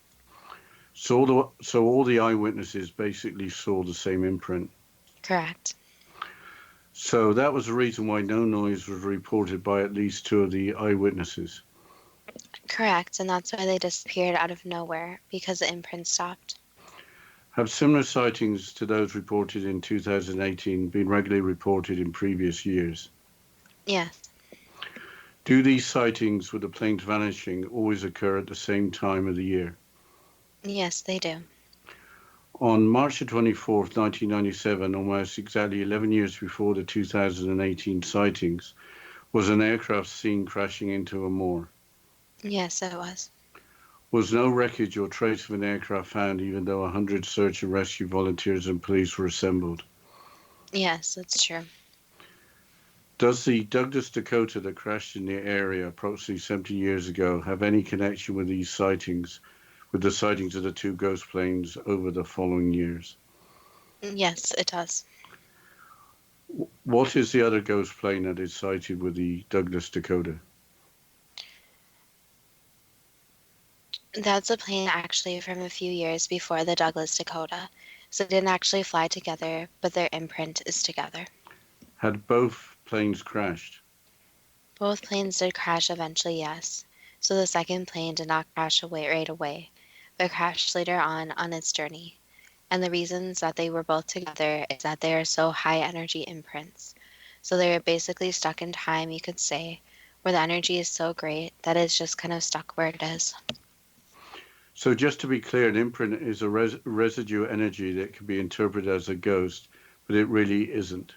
So all the eyewitnesses basically saw the same imprint? Correct. So that was the reason why no noise was reported by at least two of the eyewitnesses? Correct, and that's why they disappeared out of nowhere, because the imprint stopped. Have similar sightings to those reported in 2018 been regularly reported in previous years? Yes. Do these sightings with the planes vanishing always occur at the same time of the year? Yes, they do. On March the 24th, 1997, almost exactly 11 years before the 2018 sightings, was an aircraft seen crashing into a moor. Yes, it was. Was no wreckage or trace of an aircraft found, even though 100 search and rescue volunteers and police were assembled? Yes, that's true. Does the Douglas Dakota that crashed in the area approximately 70 years ago have any connection with these sightings, with the sightings of the two ghost planes over the following years? Yes, it does. What is the other ghost plane that is sighted with the Douglas Dakota? That's a plane actually from a few years before the Douglas Dakota. So they didn't actually fly together, but their imprint is together. Had both planes crashed? Both planes did crash eventually, yes. So the second plane did not crash away right away, but crashed later on its journey. And the reasons that they were both together is that they are so high energy imprints. So they are basically stuck in time, you could say, where the energy is so great that it's just kind of stuck where it is. So just to be clear, an imprint is a residue energy that can be interpreted as a ghost, but it really isn't.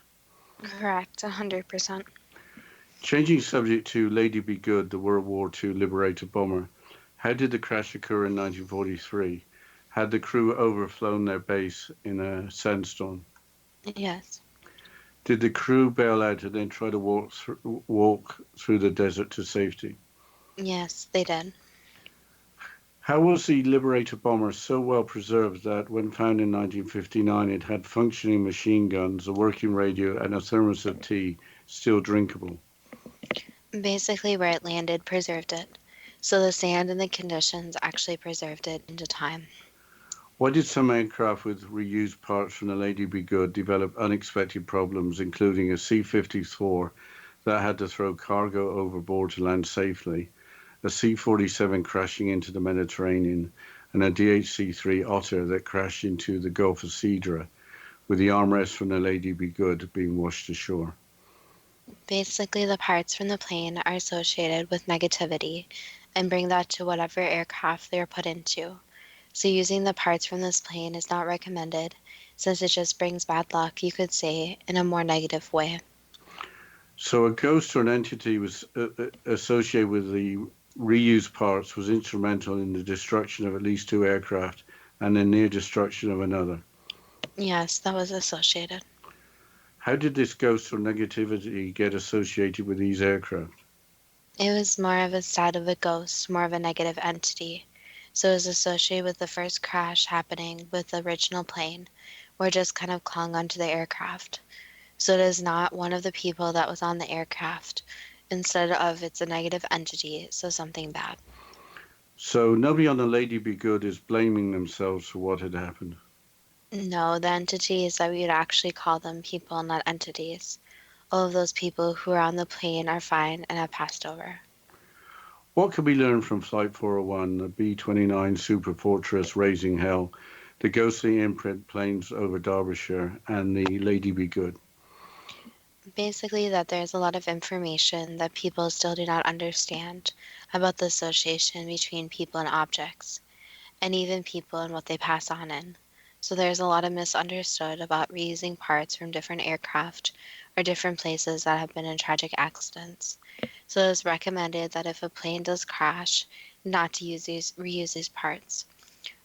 Correct, 100%. Changing subject to Lady Be Good, the World War II Liberator bomber. How did the crash occur in 1943? Had the crew overflown their base in a sandstorm? Yes. Did the crew bail out and then try to walk through the desert to safety? Yes, they did. How was the Liberator bomber so well preserved that when found in 1959 it had functioning machine guns, a working radio, and a thermos of tea still drinkable? Basically where it landed preserved it. So the sand and the conditions actually preserved it into time. Why did some aircraft with reused parts from the Lady Be Good develop unexpected problems, including a C-54 that had to throw cargo overboard to land safely, a C-47 crashing into the Mediterranean, and a DHC-3 Otter that crashed into the Gulf of Sidra, with the armrests from the Lady Be Good being washed ashore? Basically, the parts from the plane are associated with negativity and bring that to whatever aircraft they are put into. So using the parts from this plane is not recommended, since it just brings bad luck, you could say, in a more negative way. So a ghost or an entity was associated with the reused parts was instrumental in the destruction of at least two aircraft and the near destruction of another? Yes, that was associated. How did this ghost or negativity get associated with these aircraft? It was more of a side of a ghost, more of a negative entity. So it was associated with the first crash happening with the original plane, or just kind of clung onto the aircraft. So it is not one of the people that was on the aircraft. Instead of it's a negative entity, so something bad. So nobody on the Lady Be Good is blaming themselves for what had happened. No, the entities that we would actually call them people, not entities. All of those people who are on the plane are fine and have passed over. What can we learn from Flight 401, the B-29 Super Fortress raising hell, the ghostly imprint planes over Derbyshire, and the Lady Be Good? Basically, that there's a lot of information that people still do not understand about the association between people and objects, and even people and what they pass on in. So there's a lot of misunderstood about reusing parts from different aircraft or different places that have been in tragic accidents. So it's recommended that if a plane does crash, not to reuse these parts.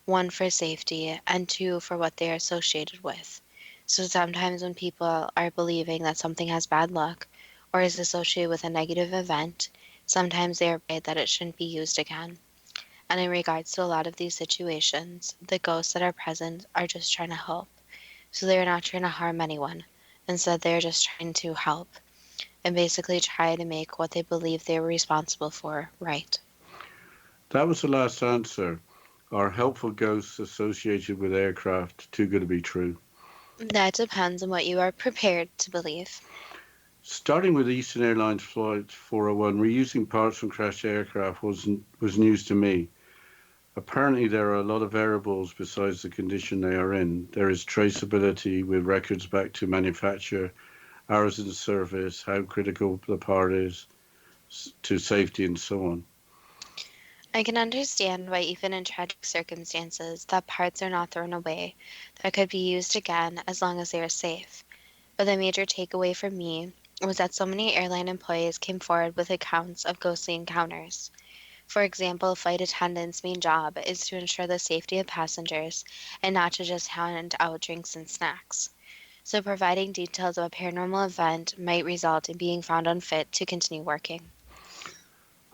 One, for safety, and two, for what they are associated with. So sometimes when people are believing that something has bad luck or is associated with a negative event, sometimes they are afraid that it shouldn't be used again. And in regards to a lot of these situations, the ghosts that are present are just trying to help. So they are not trying to harm anyone. Instead, they are just trying to help and basically try to make what they believe they were responsible for right. That was the last answer. Are helpful ghosts associated with aircraft too good to be true? That depends on what you are prepared to believe. Starting with Eastern Airlines Flight 401, reusing parts from crashed aircraft was news to me. Apparently, there are a lot of variables besides the condition they are in. There is traceability with records back to manufacture, hours in service, how critical the part is to safety, and so on. I can understand why even in tragic circumstances that parts are not thrown away, that could be used again as long as they are safe. But the major takeaway for me was that so many airline employees came forward with accounts of ghostly encounters. For example, flight attendants' main job is to ensure the safety of passengers and not to just hand out drinks and snacks. So providing details of a paranormal event might result in being found unfit to continue working.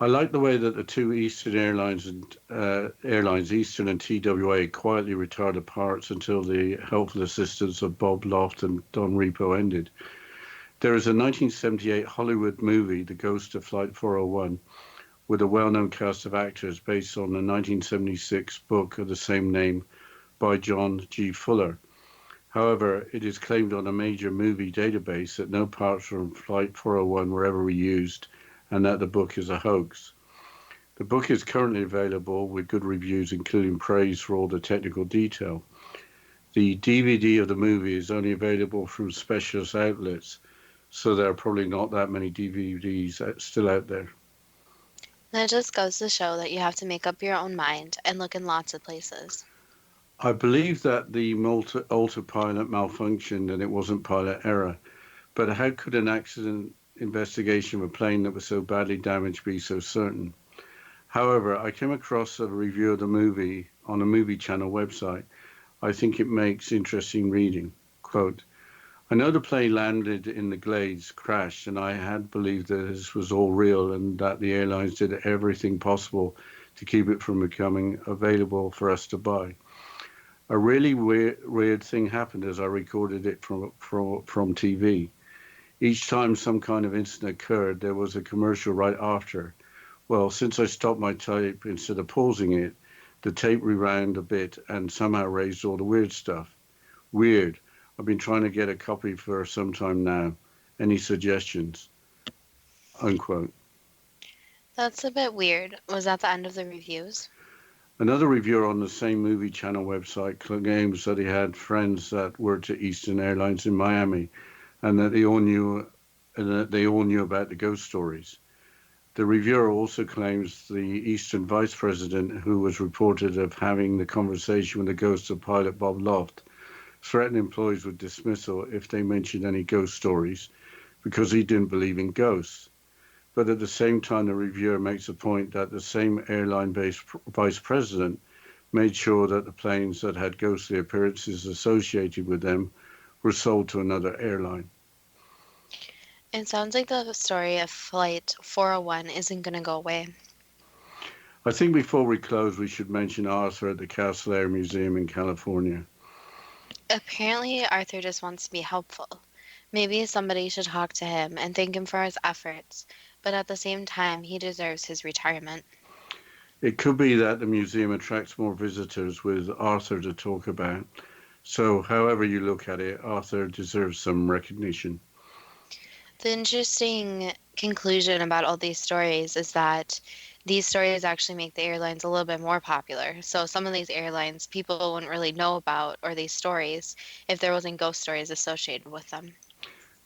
I like the way that the two Eastern airlines, Eastern and TWA, quietly retired parts until the helpful assistance of Bob Loft and Don Repo ended. There is a 1978 Hollywood movie, The Ghost of Flight 401, with a well-known cast of actors based on the 1976 book of the same name by John G. Fuller. However, it is claimed on a major movie database that no parts from Flight 401 were ever reused and that the book is a hoax. The book is currently available with good reviews, including praise for all the technical detail. The DVD of the movie is only available from specialist outlets, so there are probably not that many DVDs still out there. That just goes to show that you have to make up your own mind and look in lots of places. I believe that the autopilot malfunctioned and it wasn't pilot error, but how could an accident investigation of a plane that was so badly damaged be so certain? However, I came across a review of the movie on a movie channel website. I think it makes interesting reading. Quote, I know the plane landed in the Glades, crashed, and I had believed that this was all real and that the airlines did everything possible to keep it from becoming available for us to buy. A really weird thing happened as I recorded it from TV. Each time some kind of incident occurred, there was a commercial right after. Well, since I stopped my tape instead of pausing it, the tape rewound a bit and somehow raised all the weird stuff. Weird. I've been trying to get a copy for some time now. Any suggestions? Unquote. That's a bit weird. Was that the end of the reviews? Another reviewer on the same movie channel website claims that he had friends that worked at Eastern Airlines in Miami and that they all knew about the ghost stories. The reviewer also claims the Eastern vice president, who was reported of having the conversation with the ghost of pilot Bob Loft, threatened employees with dismissal if they mentioned any ghost stories because he didn't believe in ghosts. But at the same time, the reviewer makes a point that the same airline-based vice president made sure that the planes that had ghostly appearances associated with them were sold to another airline. It sounds like the story of Flight 401 isn't going to go away. I think before we close, we should mention Arthur at the Castle Air Museum in California. Apparently, Arthur just wants to be helpful. Maybe somebody should talk to him and thank him for his efforts, but at the same time, he deserves his retirement. It could be that the museum attracts more visitors with Arthur to talk about. So however you look at it, Arthur deserves some recognition. The interesting conclusion about all these stories is that these stories actually make the airlines a little bit more popular. So some of these airlines people wouldn't really know about, or these stories, if there wasn't ghost stories associated with them.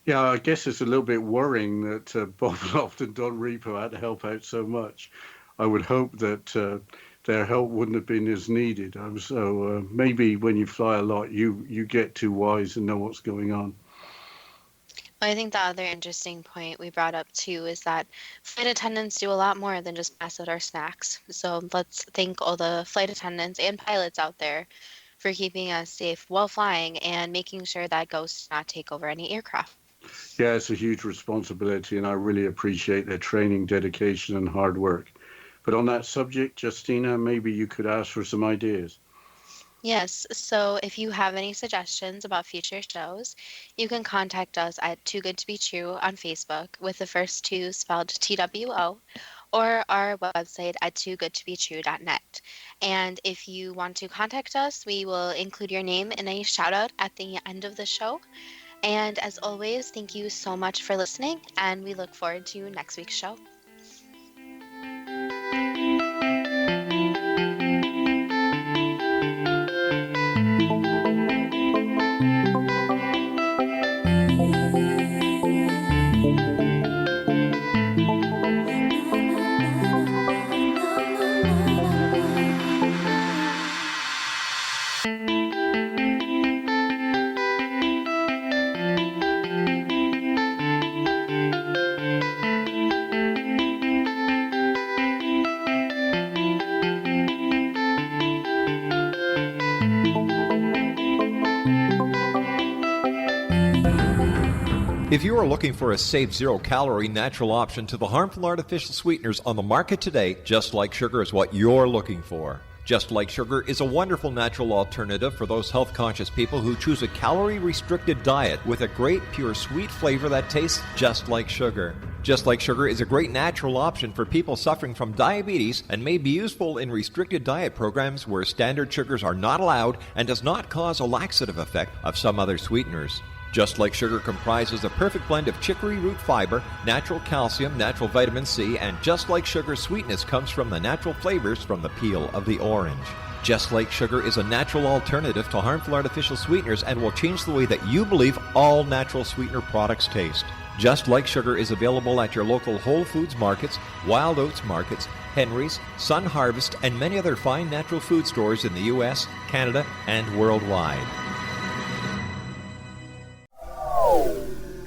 Yeah, I guess it's a little bit worrying that Bob Loft and Don Repo had to help out so much. I would hope that their help wouldn't have been as needed. So maybe when you fly a lot, you get too wise and know what's going on. I think the other interesting point we brought up too is that flight attendants do a lot more than just pass out our snacks. So let's thank all the flight attendants and pilots out there for keeping us safe while flying and making sure that ghosts not take over any aircraft. Yeah, it's a huge responsibility, and I really appreciate their training, dedication, and hard work. But on that subject, Justina, maybe you could ask for some ideas. Yes, so if you have any suggestions about future shows, you can contact us at Too Good to Be True on Facebook with the first two spelled TWO, or our website at toogoodtobetrue.net. And if you want to contact us, we will include your name in a shout out at the end of the show. And as always, thank you so much for listening, and we look forward to next week's show. If you are looking for a safe, zero-calorie natural option to the harmful artificial sweeteners on the market today, Just Like Sugar is what you're looking for. Just Like Sugar is a wonderful natural alternative for those health-conscious people who choose a calorie-restricted diet with a great, pure, sweet flavor that tastes just like sugar. Just Like Sugar is a great natural option for people suffering from diabetes and may be useful in restricted diet programs where standard sugars are not allowed and does not cause a laxative effect of some other sweeteners. Just Like Sugar comprises a perfect blend of chicory root fiber, natural calcium, natural vitamin C, and Just Like Sugar's sweetness comes from the natural flavors from the peel of the orange. Just Like Sugar is a natural alternative to harmful artificial sweeteners and will change the way that you believe all natural sweetener products taste. Just Like Sugar is available at your local Whole Foods markets, Wild Oats markets, Henry's, Sun Harvest, and many other fine natural food stores in the U.S., Canada, and worldwide.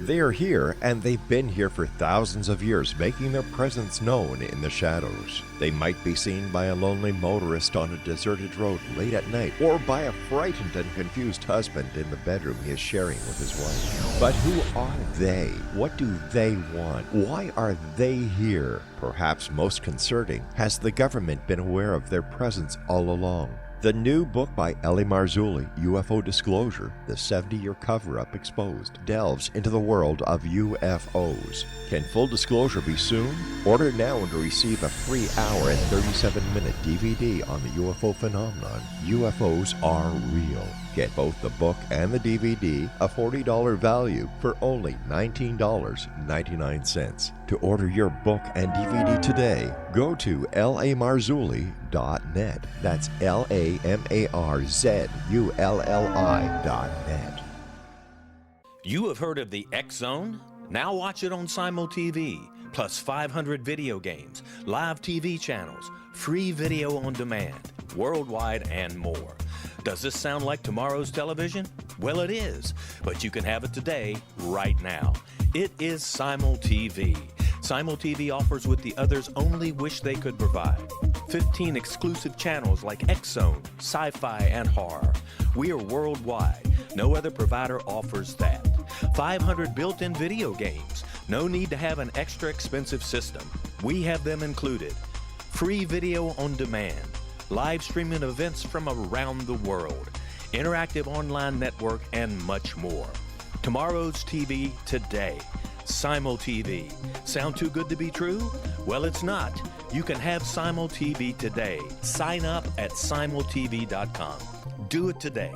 They are here, and they've been here for thousands of years, making their presence known in the shadows. They might be seen by a lonely motorist on a deserted road late at night, or by a frightened and confused husband in the bedroom he is sharing with his wife. But who are they? What do they want? Why are they here? Perhaps most concerning, has the government been aware of their presence all along? The new book by Ellie Marzulli, UFO Disclosure, the 70-year cover-up exposed, delves into the world of UFOs. Can full disclosure be soon? Order now and receive a free hour and 37-minute DVD on the UFO phenomenon. UFOs are real. Get both the book and the DVD, a $40 value, for only $19.99. To order your book and DVD today, go to lamarzulli.net. That's LAMARZULLI.net. You have heard of the X Zone? Now watch it on Simul TV, plus 500 video games, live TV channels, free video on demand, worldwide, and more. Does this sound like tomorrow's television? Well, it is, but you can have it today, right now. It is Simul TV. Simul TV offers what the others only wish they could provide. 15 exclusive channels like X Zone, sci-fi, and horror. We are worldwide. No other provider offers that. 500 built-in video games, No need to have an extra expensive system. We have them included. Free video on demand, live streaming events from around the world, interactive online network, and much more. Tomorrow's TV today. Simul TV. Sound too good to be true? Well, it's not. You can have Simul TV today. Sign up at simultv.com. Do it today.